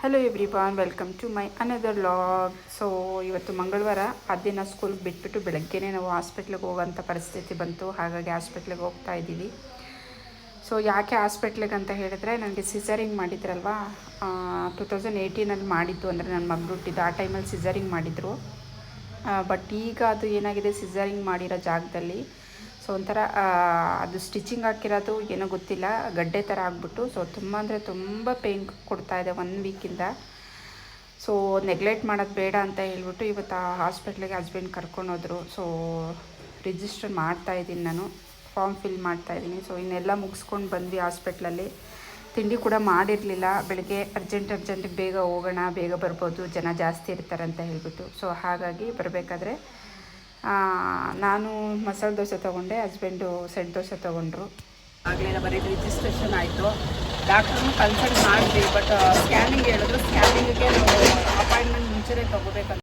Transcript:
Hello everyone, welcome to my another vlog. So ಇವತ್ತು ಮಂಗಳವಾರ, ದಿನ ಸ್ಕೂಲ್ಗೆ ಬಿಟ್ಬಿಟ್ಟು ಬೆಳಗ್ಗೆನೇ ನಾವು ಹಾಸ್ಪಿಟ್ಲಿಗೆ ಹೋಗೋಂಥ ಪರಿಸ್ಥಿತಿ ಬಂತು. ಹಾಗಾಗಿ ಹಾಸ್ಪಿಟ್ಲಿಗೆ ಹೋಗ್ತಾ ಇದ್ದೀವಿ. ಸೊ ಯಾಕೆ ಹಾಸ್ಪಿಟ್ಲಿಗೆ ಅಂತ ಹೇಳಿದ್ರೆ, ನನಗೆ ಸಿಸರಿಂಗ್ ಮಾಡಿದ್ರಲ್ವ, 2018 ಮಾಡಿದ್ದು. ಅಂದರೆ ನನ್ನ ಮಗಳು ಹುಟ್ಟಿದ್ದು ಆ ಟೈಮಲ್ಲಿ ಸಿಸರಿಂಗ್ ಮಾಡಿದರು. ಬಟ್ ಈಗ ಅದು ಏನಾಗಿದೆ, ಸಿಸರಿಂಗ್ ಮಾಡಿರೋ ಜಾಗದಲ್ಲಿ ಸೊ ಒಂಥರ ಅದು ಸ್ಟಿಚಿಂಗ್ ಹಾಕಿರೋದು ಏನೋ ಗೊತ್ತಿಲ್ಲ, ಗಡ್ಡೆ ಥರ ಆಗಿಬಿಟ್ಟು ಸೊ ತುಂಬ ಅಂದರೆ ತುಂಬ ಪೇಯ್ನ್ ಕೊಡ್ತಾಯಿದೆ 1 ವೀಕಿಂದ. ಸೊ ನೆಗ್ಲೆಕ್ಟ್ ಮಾಡೋದು ಬೇಡ ಅಂತ ಹೇಳ್ಬಿಟ್ಟು ಇವತ್ತು ಆ ಹಾಸ್ಪಿಟ್ಲಿಗೆ ಹಸ್ಬೆಂಡ್ ಕರ್ಕೊಂಡೋದ್ರು. ಸೊ ರಿಜಿಸ್ಟರ್ ಮಾಡ್ತಾಯಿದ್ದೀನಿ, ನಾನು ಫಾರ್ಮ್ ಫಿಲ್ ಮಾಡ್ತಾಯಿದ್ದೀನಿ. ಸೊ ಇನ್ನೆಲ್ಲ ಮುಗಿಸ್ಕೊಂಡು ಬಂದ್ವಿ ಹಾಸ್ಪಿಟ್ಲಲ್ಲಿ. ತಿಂಡಿ ಕೂಡ ಮಾಡಿರಲಿಲ್ಲ. ಬೆಳಗ್ಗೆ ಅರ್ಜೆಂಟಿಗೆ ಬೇಗ ಹೋಗೋಣ, ಬೇಗ ಬರ್ಬೋದು, ಜನ ಜಾಸ್ತಿ ಇರ್ತಾರೆ ಅಂತ ಹೇಳ್ಬಿಟ್ಟು. ಸೊ ಹಾಗಾಗಿ ಬರಬೇಕಾದ್ರೆ ನಾನು ಮಸಾಲೆ ದೋಸೆ ತೊಗೊಂಡೆ, ಹಸ್ಬೆಂಡು ಸೆಟ್ ದೋಸೆ ತೊಗೊಂಡ್ರು. ಆಗಲಿಲ್ಲ, ಬರೀ ರಿಜಿಸ್ಟ್ರೇಷನ್ ಆಯಿತು. ಡಾಕ್ಟ್ರನ್ನು ಕನ್ಸಲ್ಟ್ ಮಾಡಿದ್ವಿ, ಬಟ್ ಸ್ಕ್ಯಾನಿಂಗ್ ಹೇಳಿದ್ರು. ಸ್ಕ್ಯಾನಿಂಗಿಗೆ ನಾವು ಅಪಾಯಿಂಟ್ಮೆಂಟ್ ಮುಂಚೆನೇ ತೊಗೋಬೇಕಂತ.